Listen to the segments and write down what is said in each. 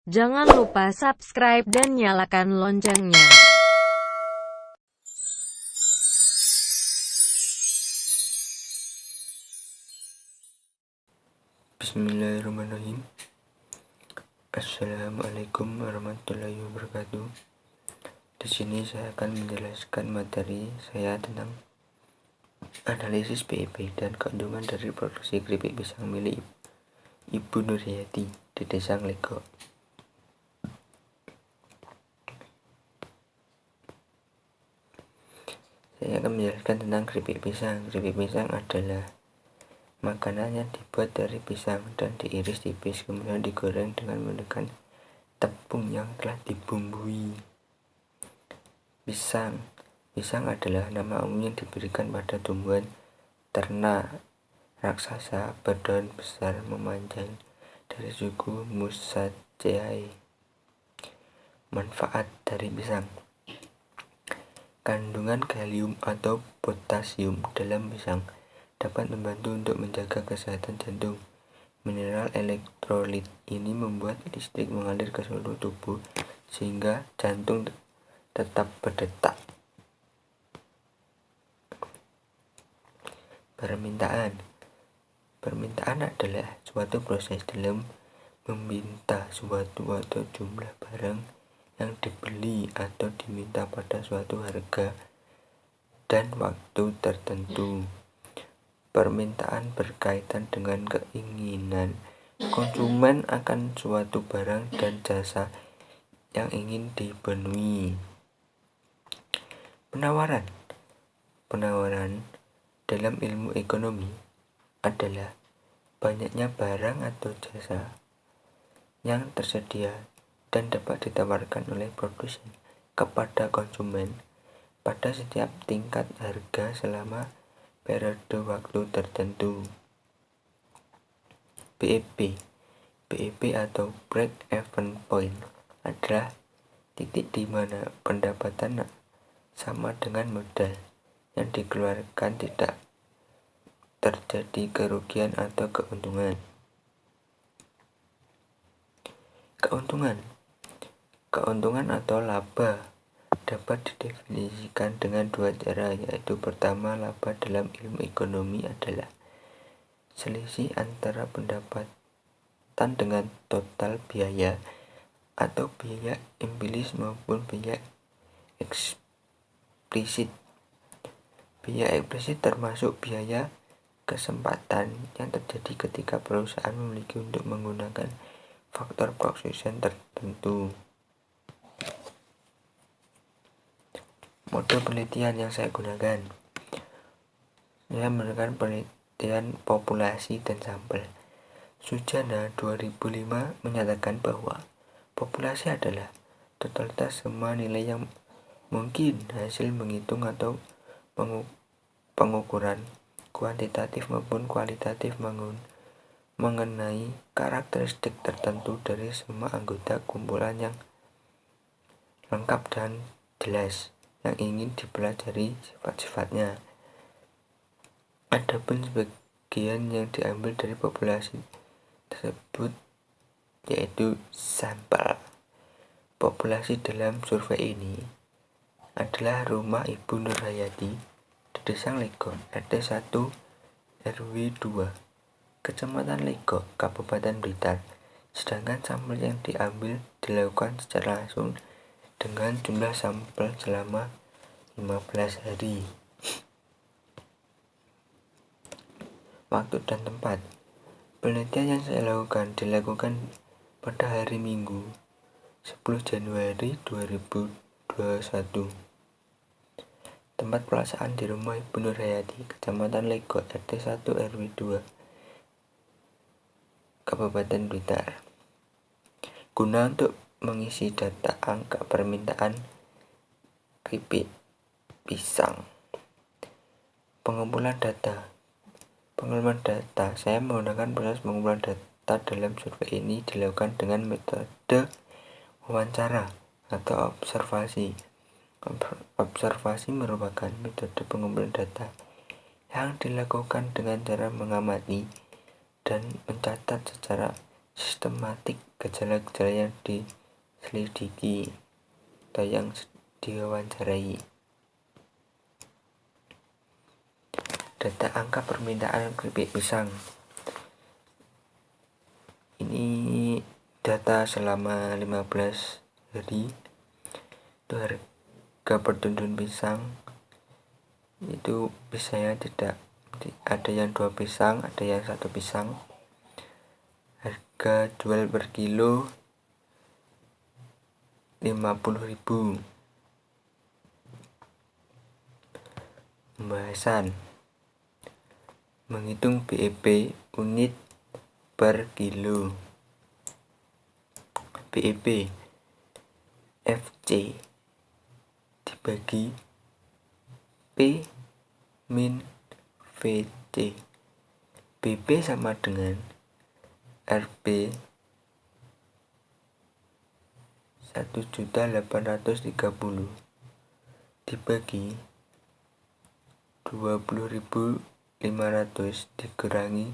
Jangan lupa subscribe dan nyalakan loncengnya. Bismillahirrahmanirrahim. Assalamualaikum warahmatullahi wabarakatuh. Di sini saya akan menjelaskan materi saya tentang analisis PEP dan keuntungan dari produksi keripik pisang milik Ibu Nurhayati di Desa Nglegok. Saya akan menjelaskan tentang keripik pisang. Keripik pisang adalah makanan yang dibuat dari pisang dan diiris tipis, kemudian digoreng dengan menggunakan tepung yang telah dibumbui. Pisang adalah nama umum yang diberikan pada tumbuhan ternak raksasa berdaun besar memanjang dari suku Musaceae. Manfaat dari pisang: kandungan kalium atau potasium dalam pisang dapat membantu untuk menjaga kesehatan jantung. Mineral elektrolit ini membuat listrik mengalir ke seluruh tubuh sehingga jantung tetap berdetak. Permintaan adalah suatu proses dalam meminta suatu atau jumlah barang yang dibeli atau diminta pada suatu harga dan waktu tertentu. Permintaan berkaitan dengan keinginan konsumen akan suatu barang dan jasa yang ingin dipenuhi. Penawaran dalam ilmu ekonomi adalah banyaknya barang atau jasa yang tersedia dan dapat ditawarkan oleh produsen kepada konsumen pada setiap tingkat harga selama periode waktu tertentu. BEP atau break even point adalah titik di mana pendapatan sama dengan modal yang dikeluarkan, tidak terjadi kerugian atau keuntungan. Keuntungan atau laba dapat didefinisikan dengan dua cara, yaitu pertama, laba dalam ilmu ekonomi adalah selisih antara pendapatan dengan total biaya atau biaya implisit maupun biaya eksplisit. Biaya eksplisit termasuk biaya kesempatan yang terjadi ketika perusahaan memiliki untuk menggunakan faktor production tertentu. Mode penelitian yang saya gunakan: saya menggunakan penelitian populasi dan sampel. Sujana 2005 menyatakan bahwa populasi adalah totalitas semua nilai yang mungkin hasil menghitung atau pengukuran kuantitatif maupun kualitatif mengenai karakteristik tertentu dari semua anggota kumpulan yang lengkap dan jelas yang ingin dipelajari sifat-sifatnya. Adapun sebagian yang diambil dari populasi tersebut yaitu sampel. Populasi dalam survei ini adalah rumah Ibu Nurhayati di Desa Nglegok, RT 1 RW 2, Kecamatan Nglegok, Kabupaten Blitar. Sedangkan sampel yang diambil dilakukan secara langsung dengan jumlah sampel selama 15 hari. Waktu dan tempat penelitian yang saya lakukan dilakukan pada hari Minggu 10 Januari 2021. Tempat pelaksanaan di rumah Ibu Nurhayati, Kecamatan Nglegok, RT 1 RW 2, Kabupaten Blitar. Guna untuk mengisi data angka permintaan keripik pisang. Pengumpulan data. Saya menggunakan proses pengumpulan data dalam survei ini dilakukan dengan metode wawancara atau observasi. Observasi merupakan metode pengumpulan data yang dilakukan dengan cara mengamati dan mencatat secara sistematik gejala-gejala yang diselidiki atau yang diwawancarai. Data angka permintaan keripik pisang. Ini data selama 15 hari. Itu harga per tundun pisang itu biasanya tidak ada yang 2 pisang, ada yang 1 pisang. Harga jual per kilo 50.000. Pembahasan menghitung BEP unit per kilo. BEP FC dibagi P min VC. BP sama dengan RP 1.830 dibagi 20.500 dikurangi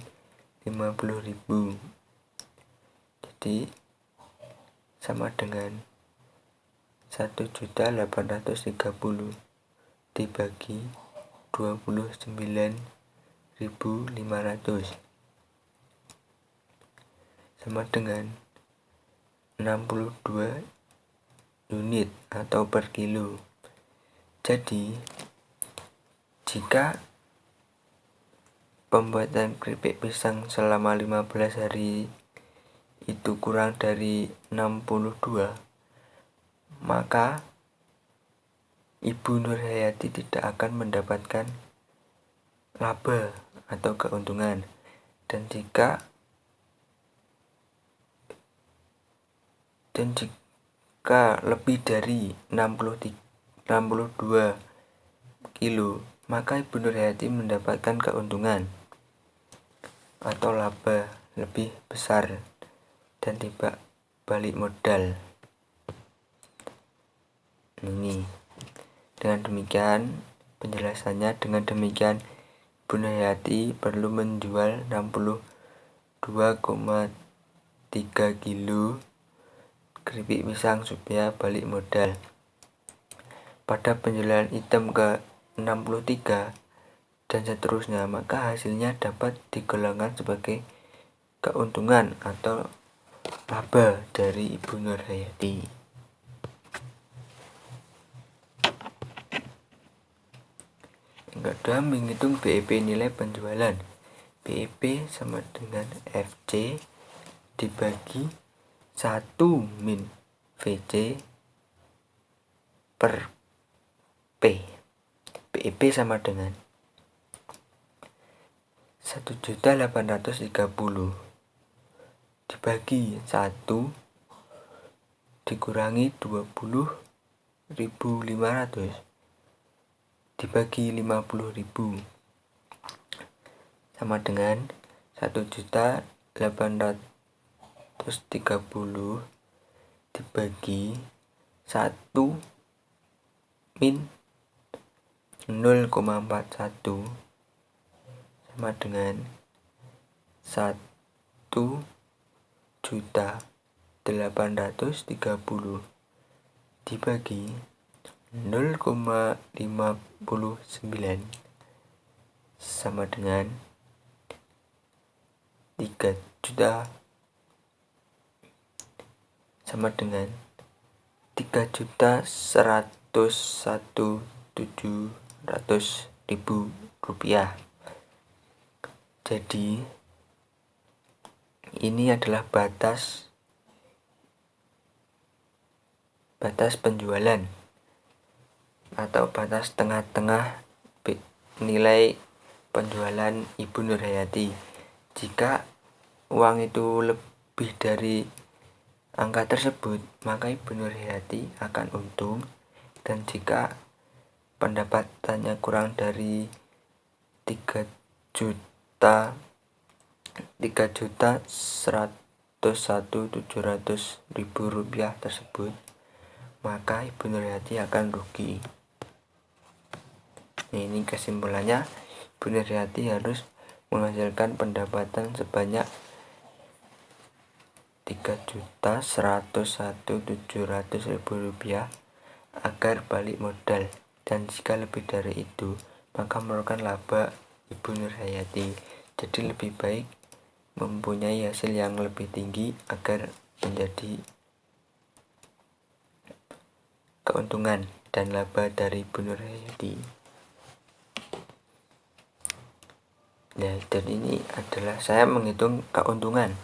50.000. Jadi sama dengan 1.830 dibagi 29.500 sama dengan 62 unit atau per kilo. Jadi jika pembuatan keripik pisang selama 15 hari itu kurang dari 62, maka Ibu Nurhayati tidak akan mendapatkan laba atau keuntungan. Dan jika lebih dari 62 kilo, maka Ibu Nurhayati mendapatkan keuntungan atau laba lebih besar dan tidak balik modal. Ini dengan demikian penjelasannya. Dengan demikian Ibu Nurhayati perlu menjual 62,3 kilo keripik pisang supaya balik modal. Pada penjualan item ke 63 dan seterusnya, maka hasilnya dapat digolongkan sebagai keuntungan atau laba dari Ibu Nurhayati. Yang kedua, menghitung BEP nilai penjualan. BEP sama dengan FC dibagi 1 min VC per P. BEP sama dengan 1.830 dibagi 1 dikurangi 20.500 dibagi 50.000 sama dengan 1.830 dibagi 1 min 0,41 sama dengan 1.830 dibagi 0,59 sama dengan 3 juta sama dengan 3.101.700.000 rupiah. Jadi ini adalah batas penjualan atau batas tengah-tengah nilai penjualan Ibu Nurhayati. Jika uang itu lebih dari angka tersebut, maka Ibu Nurhayati akan untung, dan jika pendapatannya kurang dari 3.101.700.000 rupiah tersebut, maka Ibu Nurhayati akan rugi. Ini kesimpulannya, Ibu Nurhayati harus menghasilkan pendapatan sebanyak Rp3.101.700.000 agar balik modal, dan jika lebih dari itu maka merupakan laba Ibu Nurhayati. Jadi lebih baik mempunyai hasil yang lebih tinggi agar menjadi keuntungan dan laba dari Ibu Nurhayati. Ya, dan ini adalah saya menghitung keuntungan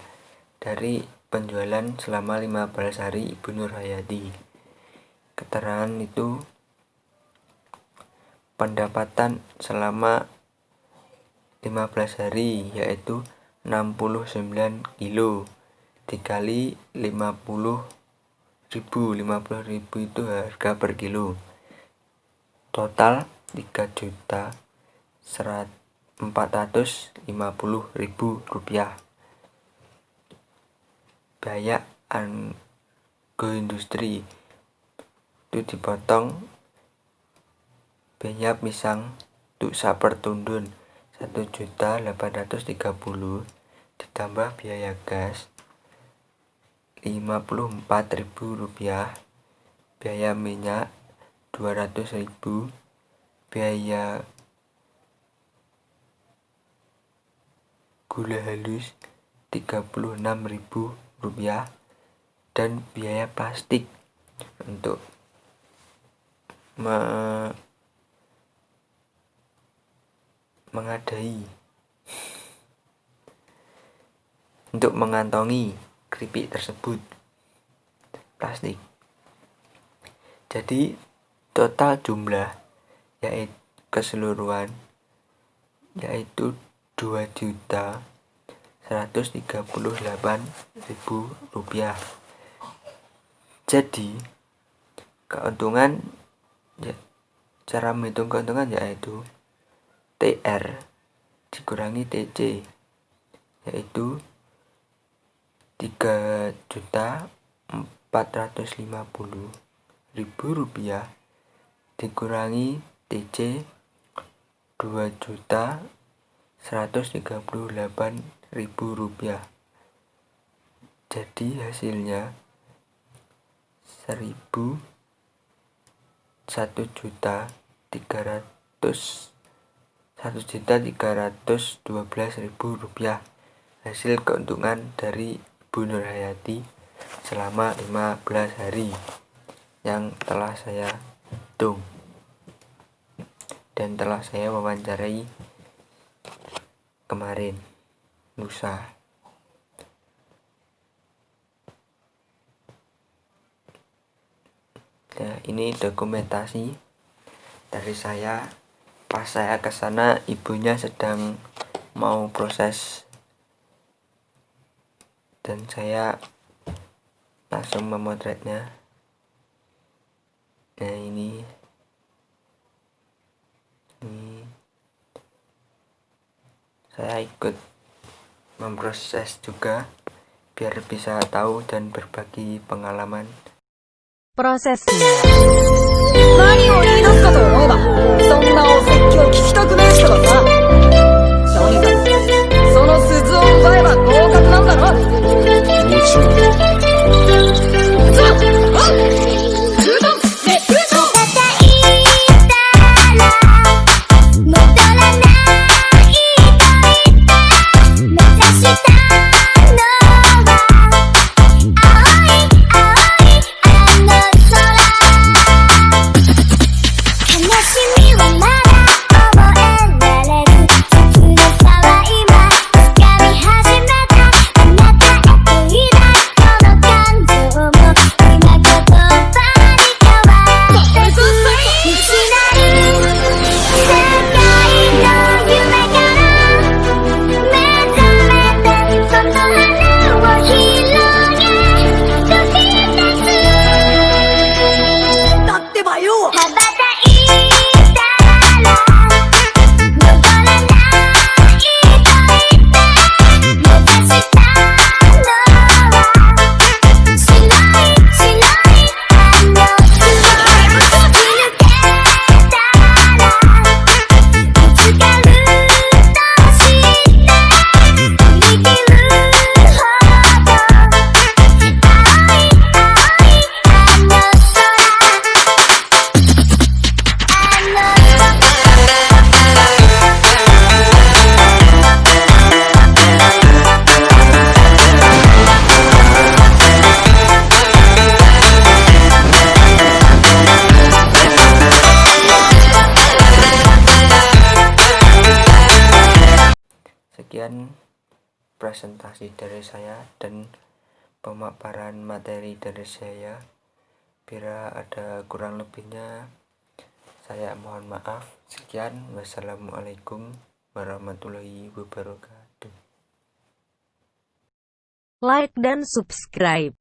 dari penjualan selama 15 hari Ibu Nurhayati. Keterangan itu pendapatan selama 15 hari yaitu 69 kilo dikali 50.000 itu harga per kilo, total 3.450.000 rupiah. Biaya industri itu dipotong biaya pisang untuk saper tundun 1.830.000 ditambah biaya gas 54.000 rupiah, biaya minyak 200.000, biaya gula halus 36.000 rupiah, dan biaya plastik untuk mengantongi keripik tersebut plastik. Jadi total jumlah yaitu keseluruhan yaitu 2.138.000 rupiah. Jadi keuntungan cara menghitung keuntungan yaitu TR dikurangi TC yaitu 3.450.000 rupiah dikurangi TC 2.138.000 rupiah. Jadi hasilnya 1.312.000 rupiah hasil keuntungan dari Ibu Nurhayati selama 15 hari yang telah saya hitung dan telah saya wawancarai kemarin lusa. Nah, ini dokumentasi dari saya. Pas saya ke sana ibunya sedang mau proses dan saya langsung memotretnya. Nah, ini saya ikut memproses juga biar bisa tahu dan berbagi pengalaman. Prosesnya. 何を言い出すかと思えば、そんなお説教聞きたくねえ人がさ。とにかくその鈴を奪えば合格なんだろ。もちろん。さあ、充当熱風賞。戻らないと言って目指したのは青い青いあの空。悲しみはまだ覚えられる。切なさは今掴み始めた。あなたへと抱いこの感情も今言葉に変わってく。見知らぬ世界の夢から目覚めてその花を広げ飛び立つ。だってばよ。羽ばたいた presentasi dari saya dan pemaparan materi dari saya. Bila ada kurang lebihnya, saya mohon maaf. Sekian, wassalamualaikum warahmatullahi wabarakatuh. Like dan subscribe.